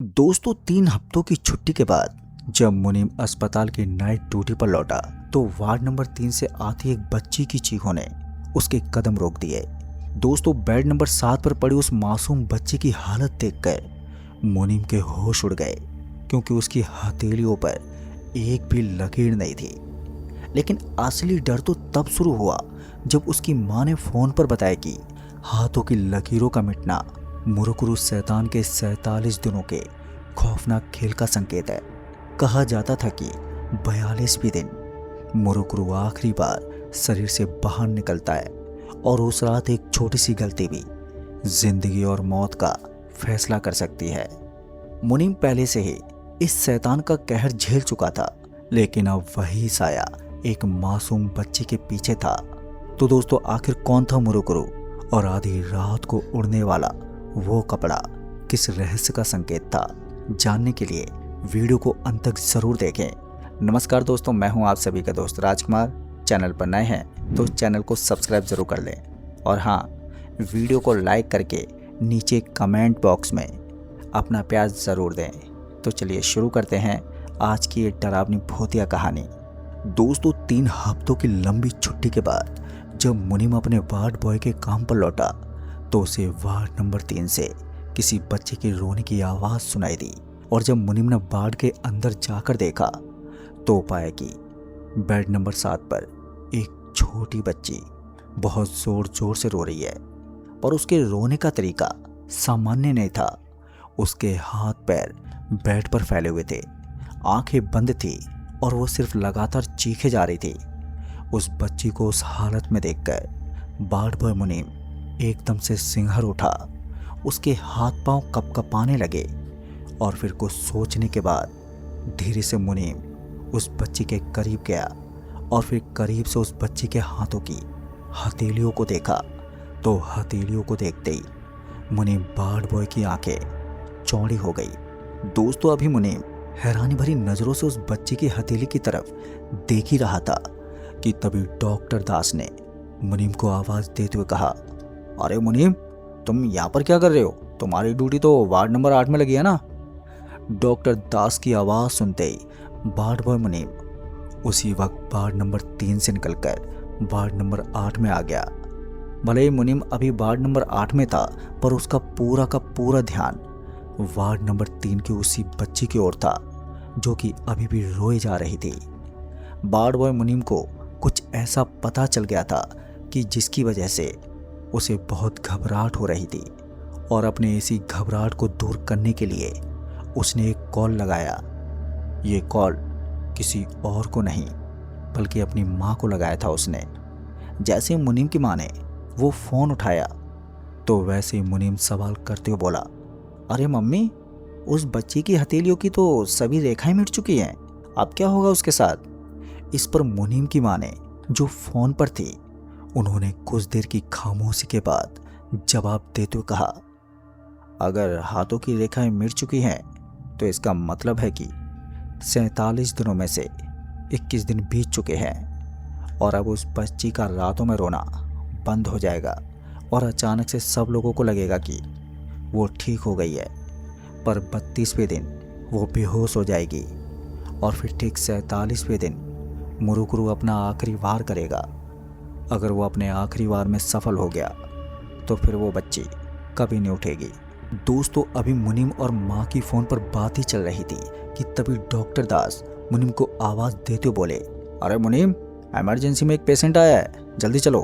दोस्तों 3 हफ्तों की छुट्टी के बाद जब मुनीम अस्पताल की नाइट ड्यूटी पर लौटा तो वार्ड नंबर 3 से आती एक बच्ची की चीखों ने उसके कदम रोक दिए। दोस्तों बेड नंबर 7 पर पड़ी उस मासूम बच्ची की हालत देखकर मुनीम के होश उड़ गए, क्योंकि उसकी हथेलियों पर एक भी लकीर नहीं थी। लेकिन असली डर तो तब शुरू हुआ जब उसकी मां ने फोन पर बताया कि हाथों की लकीरों का मिटना मुरुकुरु शैतान के 47 दिनों के खौफनाक खेल का संकेत है। कहा जाता था कि 42वें दिन मुरुकुरु आखिरी बार शरीर से बाहर निकलता है और उस रात एक छोटी सी गलती भी जिंदगी और मौत का फैसला कर सकती है। मुनीम पहले से ही इस शैतान का कहर झेल चुका था, लेकिन अब वही साया एक मासूम बच्चे के पीछे था। तो दोस्तों आखिर कौन था मुरुकुरु और आधी रात को उड़ने वाला वो कपड़ा किस रहस्य का संकेत था? जानने के लिए वीडियो को अंत तक जरूर देखें। नमस्कार दोस्तों, मैं हूं आप सभी का दोस्त राजकुमार। चैनल पर नए हैं तो चैनल को सब्सक्राइब जरूर कर लें और हाँ, वीडियो को लाइक करके नीचे कमेंट बॉक्स में अपना प्यार जरूर दें। तो चलिए शुरू करते हैं आज की ये डरावनी भूतिया कहानी। दोस्तों 3 हफ्तों की लंबी छुट्टी के बाद जब मुनीम अपने वार्ड बॉय के काम पर लौटा तो उसे वार्ड नंबर 3 से किसी बच्चे के रोने की आवाज़ सुनाई दी। और जब मुनीम ने वार्ड के अंदर जाकर देखा तो पाया कि बेड नंबर 7 पर एक छोटी बच्ची बहुत जोर जोर से रो रही है। पर उसके रोने का तरीका सामान्य नहीं था। उसके हाथ पैर बेड पर फैले हुए थे, आंखें बंद थी और वो सिर्फ लगातार चीखे जा रही थी। उस बच्ची को उस हालत में देखकर वार्ड बॉय मुनीम एकदम से सिंहर उठा। उसके हाथ पांव कपकपाने लगे और फिर कुछ सोचने के बाद धीरे से मुनीम उस बच्ची के करीब गया और फिर करीब से उस बच्ची के हाथों की हथेलियों को देखा। तो हथेलियों को देखते ही मुनीम वार्ड बॉय की आंखें चौड़ी हो गई। दोस्तों अभी मुनीम हैरानी भरी नजरों से उस बच्ची की हथेली की तरफ देख ही रहा था कि तभी डॉक्टर दास ने मुनीम को आवाज देते हुए कहा, अरे मुनीम, तुम यहाँ पर क्या कर रहे हो? तुम्हारी ड्यूटी तो वार्ड नंबर 8 में लगी है ना? डॉक्टर दास की आवाज़ सुनते ही वार्ड बॉय मुनीम उसी वक्त वार्ड नंबर 3 से निकलकर वार्ड नंबर 8 में आ गया। भले ही मुनीम अभी वार्ड नंबर 8 में था, पर उसका पूरा का पूरा ध्यान वार्ड नंबर 3 की उसी बच्ची की ओर था जो कि अभी भी रोए जा रही थी। वार्ड बॉय मुनीम को कुछ ऐसा पता चल गया था कि जिसकी वजह से उसे बहुत घबराहट हो रही थी और अपने इसी घबराहट को दूर करने के लिए उसने एक कॉल लगाया। ये कॉल किसी और को नहीं बल्कि अपनी माँ को लगाया था उसने। जैसे मुनीम की माँ ने वो फ़ोन उठाया तो वैसे ही मुनीम सवाल करते हुए बोला, अरे मम्मी, उस बच्ची की हथेलियों की तो सभी रेखाएं मिट चुकी हैं, अब क्या होगा उसके साथ? इस पर मुनीम की माँ ने जो फ़ोन पर थी उन्होंने कुछ देर की खामोशी के बाद जवाब देते हुए कहा, अगर हाथों की रेखाएं मिट चुकी हैं तो इसका मतलब है कि 47 दिनों में से 21 दिन बीत चुके हैं और अब उस बच्ची का रातों में रोना बंद हो जाएगा और अचानक से सब लोगों को लगेगा कि वो ठीक हो गई है। पर 32वें दिन वो बेहोश हो जाएगी और फिर ठीक 47वें दिन मुरुकुरु अपना आखिरी वार करेगा। अगर वो अपने आखिरी वार में सफल हो गया तो फिर वो बच्ची कभी नहीं उठेगी। दोस्तों अभी मुनीम और माँ की फ़ोन पर बात ही चल रही थी कि तभी डॉक्टर दास मुनीम को आवाज़ देते हुए बोले, अरे मुनीम, इमरजेंसी में एक पेशेंट आया है, जल्दी चलो।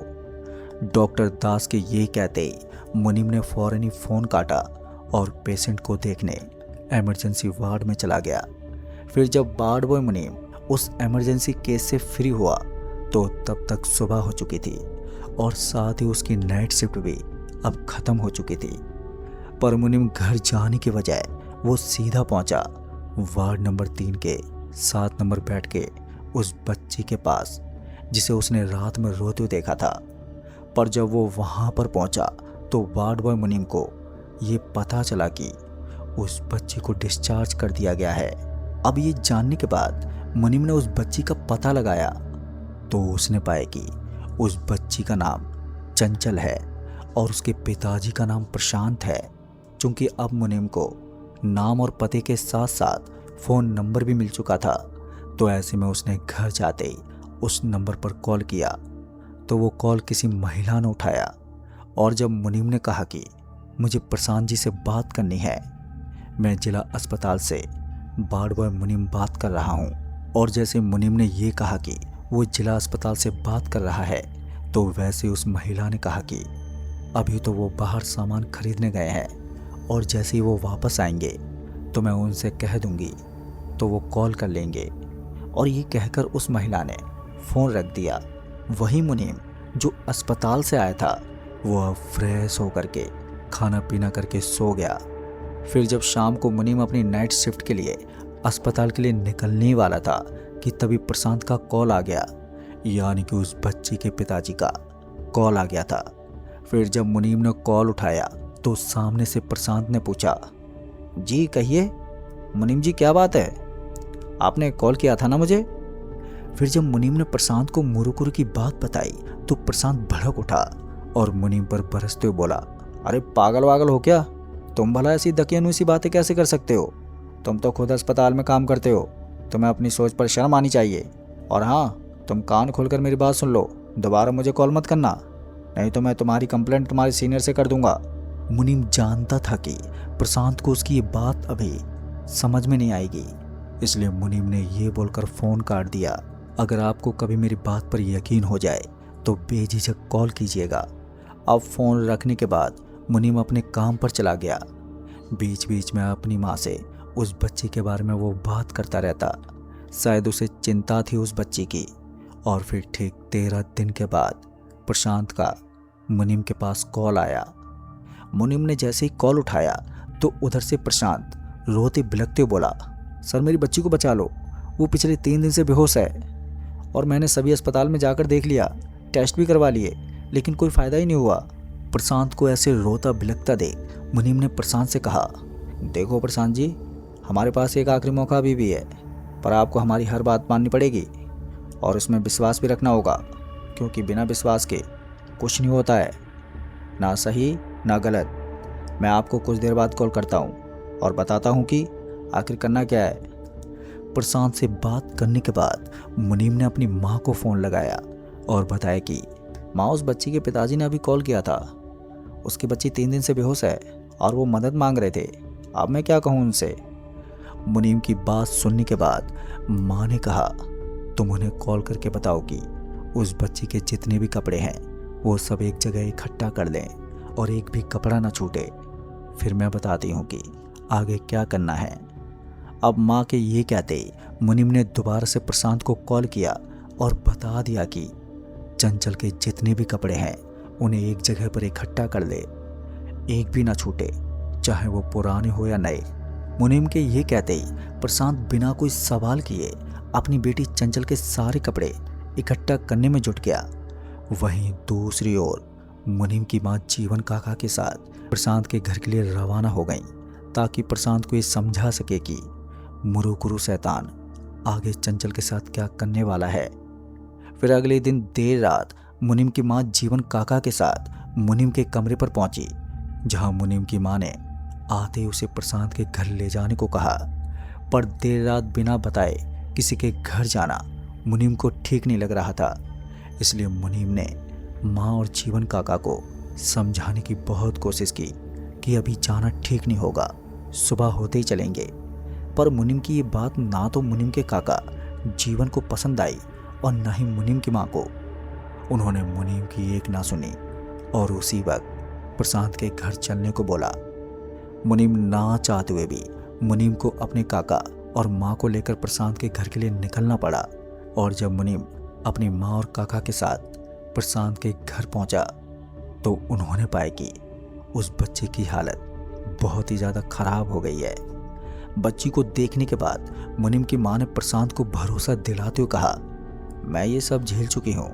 डॉक्टर दास के ये कहते ही मुनीम ने फौरन ही फ़ोन काटा और पेशेंट को देखने इमरजेंसी वार्ड में चला गया। फिर जब वार्ड बॉय मुनीम उस इमरजेंसी केस से फ्री हुआ तो तब तक सुबह हो चुकी थी और साथ ही उसकी नाइट शिफ्ट भी अब ख़त्म हो चुकी थी। पर मुनीम घर जाने के बजाय वो सीधा पहुंचा वार्ड नंबर 3 के 7 नंबर बेड के उस बच्ची के पास जिसे उसने रात में रोते हुए देखा था। पर जब वो वहां पर पहुंचा तो वार्ड बॉय मुनीम को ये पता चला कि उस बच्ची को डिस्चार्ज कर दिया गया है। अब ये जानने के बाद मुनीम ने उस बच्ची का पता लगाया तो उसने पाया कि उस बच्ची का नाम चंचल है और उसके पिताजी का नाम प्रशांत है। चूंकि अब मुनीम को नाम और पते के साथ साथ फ़ोन नंबर भी मिल चुका था। तो ऐसे में उसने घर जाते ही उस नंबर पर कॉल किया तो वो कॉल किसी महिला ने उठाया। और जब मुनीम ने कहा कि मुझे प्रशांत जी से बात करनी है, मैं जिला अस्पताल से वार्ड बॉय मुनीम बात कर रहा हूँ, और जैसे मुनीम ने ये कहा कि वो जिला अस्पताल से बात कर रहा है, तो वैसे उस महिला ने कहा कि अभी तो वो बाहर सामान खरीदने गए हैं और जैसे ही वो वापस आएंगे तो मैं उनसे कह दूंगी तो वो कॉल कर लेंगे। और ये कहकर उस महिला ने फ़ोन रख दिया। वही मुनीम जो अस्पताल से आया था वो अब फ्रेश होकर के खाना पीना करके सो गया। फिर जब शाम को मुनीम अपनी नाइट शिफ्ट के लिए अस्पताल के लिए निकलने वाला था कि तभी प्रशांत का कॉल आ गया, यानी कि उस बच्ची के पिताजी का कॉल आ गया था। फिर जब मुनीम ने कॉल उठाया तो सामने से प्रशांत ने पूछा, जी कहिए मुनीम जी, क्या बात है, आपने कॉल किया था ना मुझे। फिर जब मुनीम ने प्रशांत को मुरुकुरु की बात बताई तो प्रशांत भड़क उठा और मुनीम पर बरसते हुए बोला, अरे पागल वागल हो क्या, तुम भला ऐसी दकियानूसी बातें कैसे कर सकते हो, तुम तो खुद अस्पताल में काम करते हो, तुम्हें अपनी सोच पर शर्म आनी चाहिए। और हाँ, तुम कान खोलकर मेरी बात सुन लो, दोबारा मुझे कॉल मत करना, नहीं तो मैं तुम्हारी कंप्लेंट तुम्हारे सीनियर से कर दूंगा। मुनीम जानता था कि प्रशांत को उसकी ये बात अभी समझ में नहीं आएगी, इसलिए मुनीम ने ये बोलकर फ़ोन काट दिया, अगर आपको कभी मेरी बात पर यकीन हो जाए तो बेझिझक कॉल कीजिएगा। अब फ़ोन रखने के बाद मुनीम अपने काम पर चला गया। बीच बीच में अपनी माँ से उस बच्ची के बारे में वो बात करता रहता, शायद उसे चिंता थी उस बच्ची की। और फिर ठीक 13 दिन के बाद प्रशांत का मुनीम के पास कॉल आया। मुनीम ने जैसे ही कॉल उठाया तो उधर से प्रशांत रोते बिलखते बोला, सर मेरी बच्ची को बचा लो, वो पिछले 3 दिन से बेहोश है और मैंने सभी अस्पताल में जाकर देख लिया, टेस्ट भी करवा लिए, लेकिन कोई फ़ायदा ही नहीं हुआ। प्रशांत को ऐसे रोता बिलखता देख मुनीम ने प्रशांत से कहा, देखो प्रशांत जी, हमारे पास एक आखिरी मौका अभी भी है, पर आपको हमारी हर बात माननी पड़ेगी और उसमें विश्वास भी रखना होगा, क्योंकि बिना विश्वास के कुछ नहीं होता है, ना सही ना गलत। मैं आपको कुछ देर बाद कॉल करता हूँ और बताता हूँ कि आखिर करना क्या है। प्रशांत से बात करने के बाद मुनीम ने अपनी माँ को फ़ोन लगाया और बताया कि माँ, उस बच्ची के पिताजी ने अभी कॉल किया था, उसकी बच्ची 3 दिन से बेहोश है और वो मदद मांग रहे थे, अब मैं क्या कहूँ उनसे। मुनीम की बात सुनने के बाद माँ ने कहा, तुम उन्हें कॉल करके बताओ कि उस बच्ची के जितने भी कपड़े हैं वो सब एक जगह इकट्ठा कर लें और एक भी कपड़ा ना छूटे, फिर मैं बताती हूँ कि आगे क्या करना है। अब माँ के ये कहते मुनीम ने दोबारा से प्रशांत को कॉल किया और बता दिया कि चंचल के जितने भी कपड़े हैं उन्हें एक जगह पर इकट्ठा कर ले, एक भी ना छूटे, चाहे वो पुराने हो या नए। मुनीम के ये कहते ही प्रशांत बिना कोई सवाल किए अपनी बेटी चंचल के सारे कपड़े इकट्ठा करने में जुट गया। वहीं दूसरी ओर मुनीम की मां जीवन काका के साथ प्रशांत के घर के लिए रवाना हो गई, ताकि प्रशांत को ये समझा सके कि मुरुकुरु शैतान आगे चंचल के साथ क्या करने वाला है। फिर अगले दिन देर रात मुनीम की मां जीवन काका के साथ मुनीम के कमरे पर पहुंची, जहां मुनीम की मां ने आते ही उसे प्रशांत के घर ले जाने को कहा। पर देर रात बिना बताए किसी के घर जाना मुनीम को ठीक नहीं लग रहा था, इसलिए मुनीम ने माँ और जीवन काका को समझाने की बहुत कोशिश की कि अभी जाना ठीक नहीं होगा, सुबह होते ही चलेंगे। पर मुनीम की ये बात ना तो मुनीम के काका जीवन को पसंद आई और ना ही मुनीम की माँ को। उन्होंने मुनीम की एक ना सुनी और उसी वक्त प्रशांत के घर चलने को बोला। मुनीम ना चाहते हुए भी मुनीम को अपने काका और माँ को लेकर प्रशांत के घर के लिए निकलना पड़ा। और जब मुनीम अपनी माँ और काका के साथ प्रशांत के घर पहुंचा तो उन्होंने पाया कि उस बच्चे की हालत बहुत ही ज़्यादा खराब हो गई है। बच्ची को देखने के बाद मुनीम की माँ ने प्रशांत को भरोसा दिलाते हुए कहा, मैं ये सब झेल चुकी हूँ,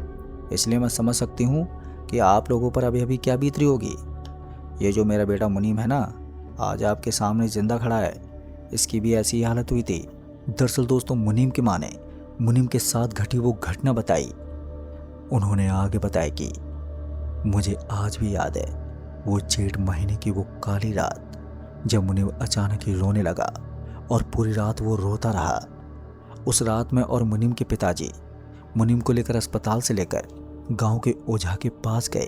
इसलिए मैं समझ सकती हूँ कि आप लोगों पर अभी अभी क्या बीत रही होगी। ये जो मेरा बेटा मुनीम है ना, आज आपके सामने जिंदा खड़ा है, इसकी भी ऐसी हालत हुई थी। दरअसल दोस्तों, मुनीम की माँ ने मुनीम के साथ घटी वो घटना बताई। उन्होंने आगे बताया कि मुझे आज भी याद है वो जेठ महीने की वो काली रात, जब मुनीम अचानक ही रोने लगा और पूरी रात वो रोता रहा। उस रात में और मुनीम के पिताजी मुनीम को लेकर अस्पताल से लेकर गांव के ओझा के पास गए,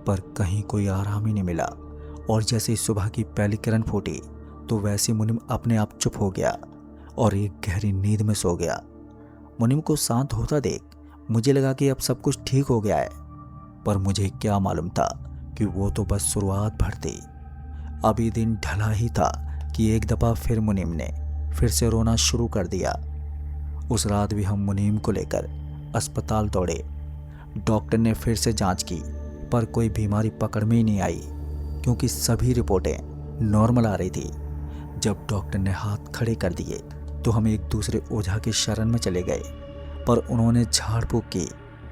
पर कहीं कोई आराम ही नहीं मिला। और जैसे ही सुबह की पहली किरण फूटी तो वैसे मुनीम अपने आप चुप हो गया और एक गहरी नींद में सो गया। मुनीम को शांत होता देख मुझे लगा कि अब सब कुछ ठीक हो गया है, पर मुझे क्या मालूम था कि वो तो बस शुरुआत भर थी। अभी दिन ढला ही था कि एक दफ़ा फिर मुनीम ने फिर से रोना शुरू कर दिया। उस रात भी हम मुनीम को लेकर अस्पताल दौड़े। डॉक्टर ने फिर से जांच की, पर कोई बीमारी पकड़ में ही नहीं आई, क्योंकि सभी रिपोर्टें नॉर्मल आ रही थी। जब डॉक्टर ने हाथ खड़े कर दिए तो हम एक दूसरे ओझा की शरण में चले गए, पर उन्होंने झाड़ फूक की,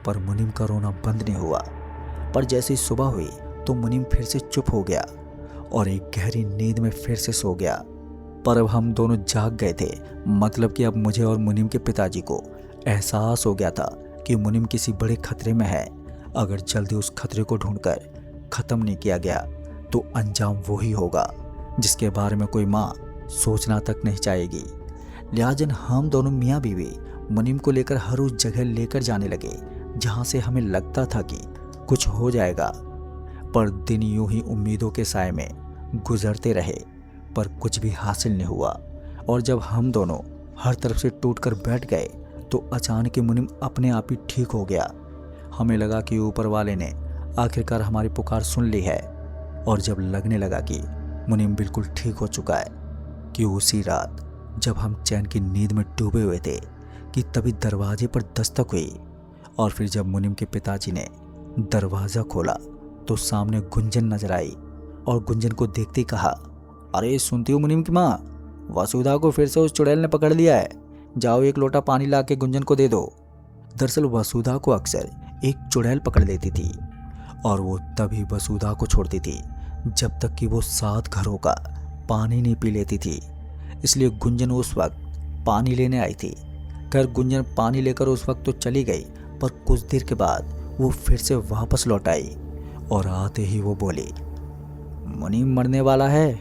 पर मुनीम का रोना बंद नहीं हुआ। पर जैसे ही सुबह हुई तो मुनीम फिर से चुप हो गया और एक गहरी नींद में फिर से सो गया। पर अब हम दोनों जाग गए थे, मतलब कि अब मुझे और मुनीम के पिताजी को एहसास हो गया था कि मुनीम किसी बड़े खतरे में है। अगर जल्दी उस खतरे को ढूंढकर ख़त्म नहीं किया गया तो अंजाम वही होगा जिसके बारे में कोई माँ सोचना तक नहीं चाहेगी। लिहाजा हम दोनों मियाँ बीवी मुनीम को लेकर हर उस जगह लेकर जाने लगे जहाँ से हमें लगता था कि कुछ हो जाएगा। पर दिन यूं ही उम्मीदों के साए में गुजरते रहे, पर कुछ भी हासिल नहीं हुआ। और जब हम दोनों हर तरफ से टूटकर बैठ गए तो अचानक ही मुनीम अपने आप ही ठीक हो गया। हमें लगा कि ऊपर वाले ने आखिरकार हमारी पुकार सुन ली है। और जब लगने लगा कि मुनीम बिल्कुल ठीक हो चुका है, कि उसी रात जब हम चैन की नींद में डूबे हुए थे कि तभी दरवाजे पर दस्तक हुई। और फिर जब मुनीम के पिताजी ने दरवाज़ा खोला तो सामने गुंजन नजर आई और गुंजन को देखते ही कहा, अरे सुनती हो मुनीम की माँ, वसुधा को फिर से उस चुड़ैल ने पकड़ लिया है। जाओ एक लोटा पानी ला के गुंजन को दे दो। दरअसल वसुधा को अक्सर एक चुड़ैल पकड़ लेती थी और वो तभी वसुधा को छोड़ती थी जब तक कि वो 7 घरों का पानी नहीं पी लेती थी। इसलिए गुंजन उस वक्त पानी लेने आई थी। खैर गुंजन पानी लेकर उस वक्त तो चली गई, पर कुछ देर के बाद वो फिर से वापस लौट आई और आते ही वो बोली, मुनीम मरने वाला है।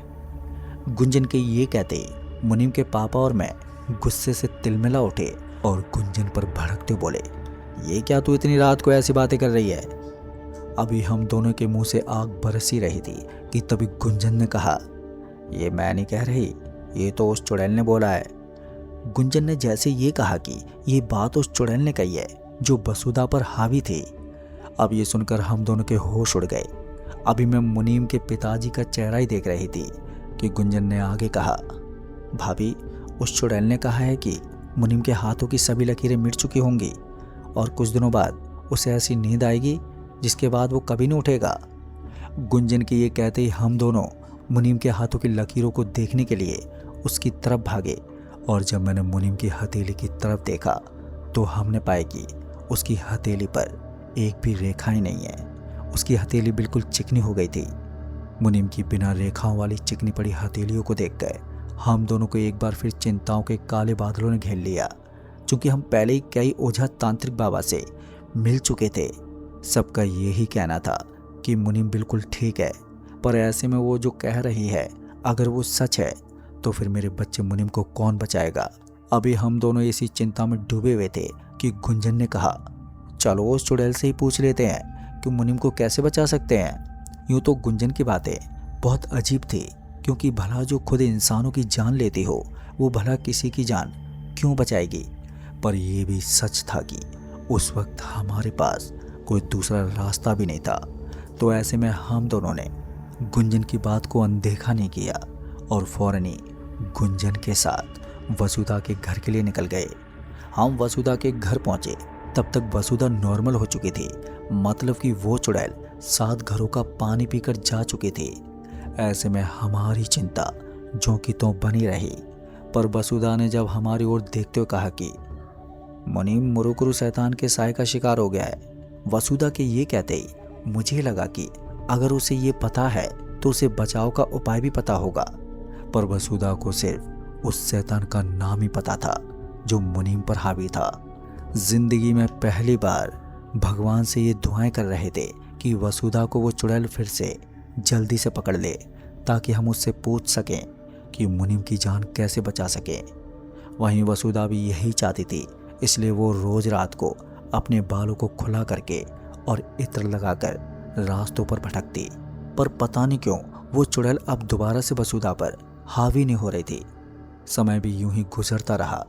गुंजन के ये कहते ही मुनीम के पापा और मैं गुस्से से तिलमिला उठे और गुंजन पर भड़कते बोले, ये क्या तू इतनी रात को ऐसी बातें कर रही है। अभी हम दोनों के मुंह से आग बरस ही रही थी कि तभी गुंजन ने कहा, ये मैं नहीं कह रही, ये तो उस चुड़ैल ने बोला है। गुंजन ने जैसे ये कहा कि ये बात उस चुड़ैल ने कही है जो वसुधा पर हावी थी। अब ये सुनकर हम दोनों के होश उड़ गए। अभी मैं मुनीम के पिताजी का चेहरा ही देख रही थी कि गुंजन ने आगे कहा, भाभी उस चुड़ैल ने कहा है कि मुनीम के हाथों की सभी लकीरें मिट चुकी होंगी और कुछ दिनों बाद उसे ऐसी नींद आएगी जिसके बाद वो कभी नहीं उठेगा। गुंजन के ये कहते ही हम दोनों मुनीम के हाथों की लकीरों को देखने के लिए उसकी तरफ भागे। और जब मैंने मुनीम की हथेली की तरफ देखा तो हमने पाया कि उसकी हथेली पर एक भी रेखा ही नहीं है। उसकी हथेली बिल्कुल चिकनी हो गई थी। मुनीम की बिना रेखाओं वाली चिकनी पड़ी हथेलियों को देखकर हम दोनों को एक बार फिर चिंताओं के काले बादलों ने घेर लिया। चूंकि हम पहले ही कई ओझा तांत्रिक बाबा से मिल चुके थे, सबका यही कहना था कि मुनीम बिल्कुल ठीक है। पर ऐसे में वो जो कह रही है अगर वो सच है तो फिर मेरे बच्चे मुनीम को कौन बचाएगा। अभी हम दोनों इसी चिंता में डूबे हुए थे कि गुंजन ने कहा, चलो उस चुड़ैल से ही पूछ लेते हैं कि मुनीम को कैसे बचा सकते हैं। यूँ तो गुंजन की बातें बहुत अजीब थी, क्योंकि भला जो खुद इंसानों की जान लेती हो वो भला किसी की जान क्यों बचाएगी। पर यह भी सच था कि उस वक्त हमारे पास कोई दूसरा रास्ता भी नहीं था। तो ऐसे में हम दोनों ने गुंजन की बात को अनदेखा नहीं किया और फौरन ही गुंजन के साथ वसुधा के घर के लिए निकल गए। हम वसुधा के घर पहुंचे तब तक वसुधा नॉर्मल हो चुकी थी, मतलब कि वो चुड़ैल 7 घरों का पानी पीकर जा चुकी थी। ऐसे में हमारी चिंता जो कि तो बनी रही। पर वसुधा ने जब हमारी ओर देखते हुए कहा कि मुनीम मुरुकुरु शैतान के साए का शिकार हो गया है। वसुधा के ये कहते ही मुझे लगा कि अगर उसे ये पता है तो उसे बचाव का उपाय भी पता होगा। पर वसुधा को सिर्फ उस शैतान का नाम ही पता था जो मुनीम पर हावी था। जिंदगी में पहली बार भगवान से ये दुआएं कर रहे थे कि वसुधा को वो चुड़ैल फिर से जल्दी से पकड़ ले, ताकि हम उससे पूछ सकें कि मुनीम की जान कैसे बचा सकें। वहीं वसुधा भी यही चाहती थी, इसलिए वो रोज रात को अपने बालों को खुला करके और इत्र लगाकर रास्तों पर भटकती। पर पता नहीं क्यों वो चुड़ैल अब दोबारा से वसुधा पर हावी नहीं हो रही थी। समय भी यूं ही गुजरता रहा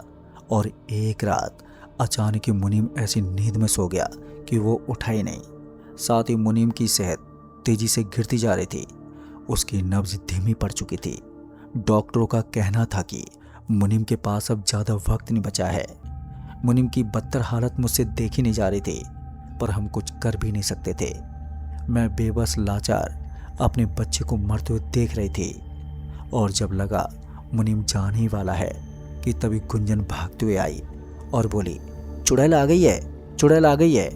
और एक रात अचानक ही मुनीम ऐसी नींद में सो गया कि वो उठा ही नहीं। साथ ही मुनीम की सेहत तेजी से गिरती जा रही थी। उसकी नब्ज धीमी पड़ चुकी थी। डॉक्टरों का कहना था कि मुनीम के पास अब ज़्यादा वक्त नहीं बचा है। मुनीम की बदतर हालत मुझसे देखी नहीं जा रही थी, पर हम कुछ कर भी नहीं सकते थे। मैं बेबस लाचार अपने बच्चे को मरते हुए देख रही थी और जब लगा मुनीम जाने ही वाला है कि तभी गुंजन भागते हुए आई और बोली, चुड़ैल आ गई है, चुड़ैल आ गई है।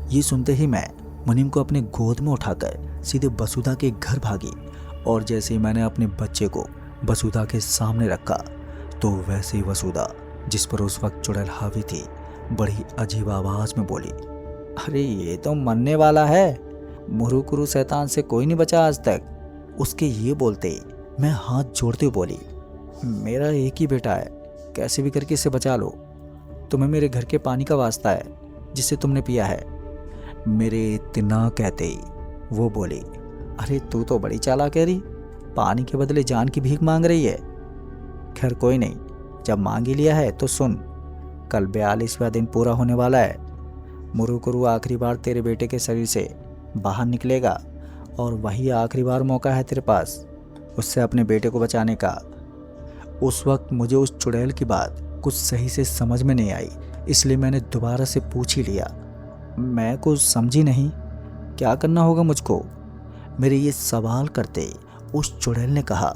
ये सुनते ही मैं मुनीम को अपने गोद में उठाकर सीधे वसुधा के घर भागी और जैसे ही मैंने अपने बच्चे को वसुधा के सामने रखा तो वैसे ही वसुधा, जिस पर उस वक्त चुड़ैल हावी थी, बड़ी अजीब आवाज में बोली, अरे ये तो मरने वाला है, मुरुकुरु शैतान से कोई नहीं बचा आज तक। उसके ये बोलते ही मैं हाथ जोड़ते हुए बोली, मेरा एक ही बेटा है, कैसे भी करके इसे बचा लो। तुम्हें मेरे घर के पानी का वास्ता है जिसे तुमने पिया है। मेरे इतना कहते ही वो बोली, अरे तू तो बड़ी चालाक है रही, पानी के बदले जान की भीख मांग रही है। खैर कोई नहीं, जब मांग ही लिया है तो सुन, कल 42वां दिन पूरा होने वाला है। मुरुकुरु आखिरी बार तेरे बेटे के शरीर से बाहर निकलेगा और वही आखिरी बार मौका है तेरे पास उससे अपने बेटे को बचाने का। उस वक्त मुझे उस चुड़ैल की बात कुछ सही से समझ में नहीं आई, इसलिए मैंने दोबारा से पूछ ही लिया। मैं कुछ समझी नहीं, क्या करना होगा मुझको? मेरे ये सवाल करते उस चुड़ैल ने कहा,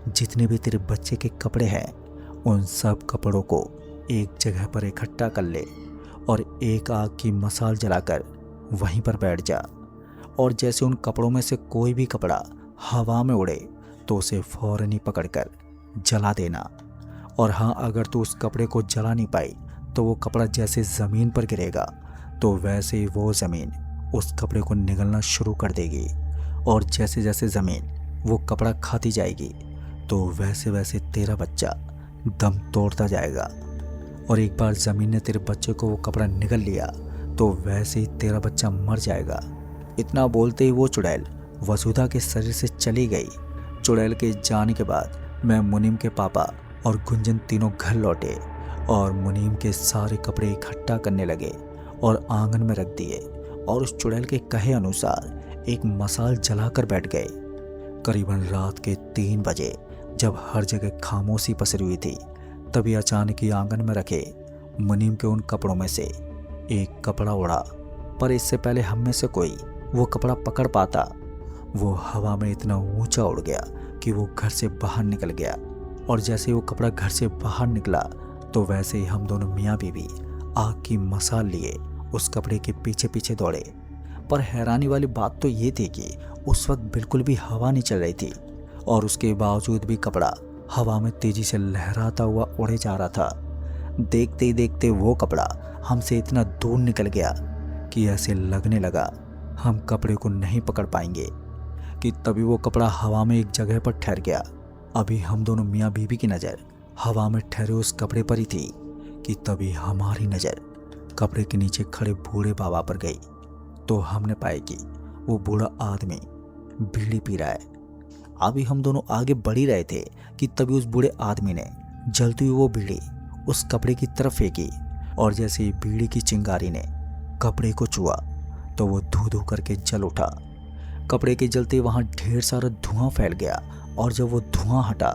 जितने भी तेरे बच्चे के कपड़े हैं उन सब कपड़ों को एक जगह पर इकट्ठा कर ले और एक आग की मसाल जलाकर वहीं पर बैठ जा और जैसे उन कपड़ों में से कोई भी कपड़ा हवा में उड़े तो उसे फौरन ही पकड़कर जला देना। और हाँ, अगर तू उस कपड़े को जला नहीं पाई तो वो कपड़ा जैसे ज़मीन पर गिरेगा तो वैसे ही वो ज़मीन उस कपड़े को निगलना शुरू कर देगी और जैसे जैसे ज़मीन वो कपड़ा खाती जाएगी तो वैसे वैसे तेरा बच्चा दम तोड़ता जाएगा। और एक बार ज़मीन ने तेरे बच्चे को वो कपड़ा निगल लिया तो वैसे ही तेरा बच्चा मर जाएगा। इतना बोलते ही वो चुड़ैल वसुधा के शरीर से चली गई। चुड़ैल के जाने के बाद मैं मुनीम के पापा और गुंजन तीनों घर लौटे और मुनीम के सारे कपड़े इकट्ठा करने लगे और आंगन में रख दिए और उस चुड़ैल के कहे अनुसार एक मसाल जलाकर बैठ गए। करीबन रात के 3 बजे जब हर जगह खामोशी पसरी हुई थी, तभी अचानक ही आंगन में रखे मुनीम के उन कपड़ों में से एक कपड़ा उड़ा। पर इससे पहले हम में से कोई वो कपड़ा पकड़ पाता, वो हवा में इतना ऊंचा उड़ गया कि वो घर से बाहर निकल गया। और जैसे वो कपड़ा घर से बाहर निकला तो वैसे ही हम दोनों मियाँ बीवी आग की मसाल लिए उस कपड़े के पीछे पीछे दौड़े। पर हैरानी वाली बात तो ये थी कि उस वक्त बिल्कुल भी हवा नहीं चल रही थी और उसके बावजूद भी कपड़ा हवा में तेजी से लहराता हुआ उड़े जा रहा था। देखते ही देखते वो कपड़ा हमसे इतना दूर निकल गया कि ऐसे लगने लगा हम कपड़े को नहीं पकड़ पाएंगे कि तभी वो कपड़ा हवा में एक जगह पर ठहर गया। अभी हम दोनों मियाँ बीवी की नज़र हवा में ठहरे उस कपड़े पर ही थी कि तभी हमारी नज़र कपड़े के नीचे खड़े बूढ़े बाबा पर गई तो हमने पाया कि वो बूढ़ा आदमी बीड़ी पी रहा है। अभी हम दोनों आगे बढ़ ही रहे थे कि तभी उस बूढ़े आदमी ने जलती हुई वो बीड़ी उस कपड़े की तरफ फेंकी और जैसे ही बीड़ी की चिंगारी ने कपड़े को छुआ तो वो धू धू करके जल उठा। कपड़े के जलते वहाँ ढेर सारा धुआं फैल गया और जब वो धुआं हटा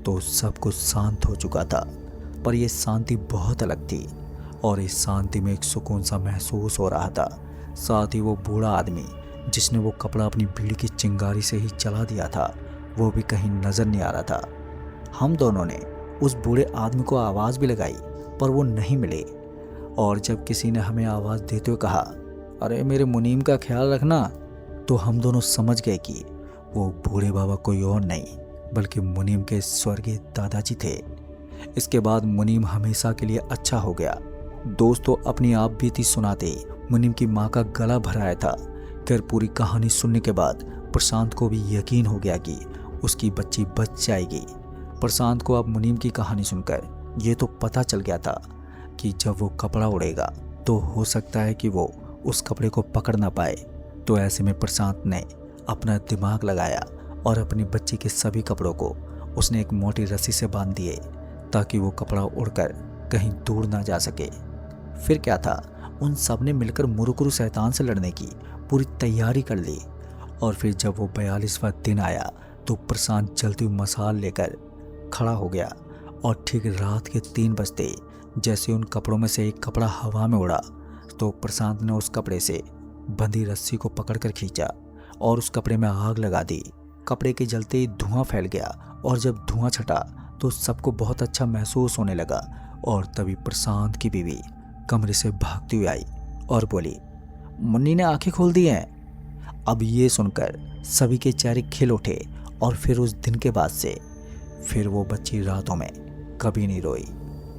तो सब कुछ शांत हो चुका था। पर यह शांति बहुत अलग थी और इस शांति में एक सुकून सा महसूस हो रहा था। साथ ही वो बूढ़ा आदमी जिसने वो कपड़ा अपनी बीड़ी की चिंगारी से ही जला दिया था वो भी कहीं नज़र नहीं आ रहा था। हम दोनों ने उस बूढ़े आदमी को आवाज़ भी लगाई पर वो नहीं मिले और जब किसी ने हमें आवाज़ देते हुए कहा, अरे मेरे मुनीम का ख्याल रखना, तो हम दोनों समझ गए कि वो बूढ़े बाबा कोई और नहीं बल्कि मुनीम के स्वर्गीय दादाजी थे। इसके बाद मुनीम हमेशा के लिए अच्छा हो गया। दोस्तों, अपनी आप बीती सुनाते मुनीम की माँ का गला भर आया था। खैर पूरी कहानी सुनने के बाद प्रशांत को भी यकीन हो गया कि उसकी बच्ची बच जाएगी। प्रशांत को अब मुनीम की कहानी सुनकर ये तो पता चल गया था कि जब वो कपड़ा उड़ेगा तो हो सकता है कि वो उस कपड़े को पकड़ ना पाए। तो ऐसे में प्रशांत ने अपना दिमाग लगाया और अपनी बच्ची के सभी कपड़ों को उसने एक मोटी रस्सी से बांध दिए ताकि वो कपड़ा उड़कर कहीं दूर ना जा सके। फिर क्या था, उन सब ने मिलकर मुरुकुरु शैतान से लड़ने की पूरी तैयारी कर ली। और फिर जब वो 42वां दिन आया तो प्रशांत जलती हुई मशाल लेकर खड़ा हो गया और ठीक रात के 3 बजते जैसे उन कपड़ों में से एक कपड़ा हवा में उड़ा तो प्रशांत ने उस कपड़े से बंधी रस्सी को पकड़कर खींचा और उस कपड़े में आग लगा दी। कपड़े के जलते ही धुआं फैल गया और जब धुआं छटा तो सबको बहुत अच्छा महसूस होने लगा। और तभी प्रशांत की बीवी कमरे से भागती हुई आई और बोली, मुन्नी ने आंखें खोल दी हैं। अब ये सुनकर सभी के चेहरे खिल उठे और फिर उस दिन के बाद से फिर वो बच्ची रातों में कभी नहीं रोई।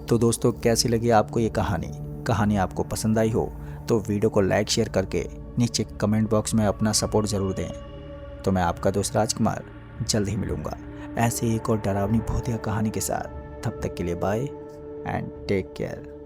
तो दोस्तों, कैसी लगी आपको ये कहानी आपको पसंद आई हो तो वीडियो को लाइक शेयर करके नीचे कमेंट बॉक्स में अपना सपोर्ट ज़रूर दें। तो मैं आपका दोस्त राजकुमार जल्द ही मिलूँगा ऐसे एक और डरावनी भूतिया कहानी के साथ। तब तक के लिए बाय एंड टेक केयर।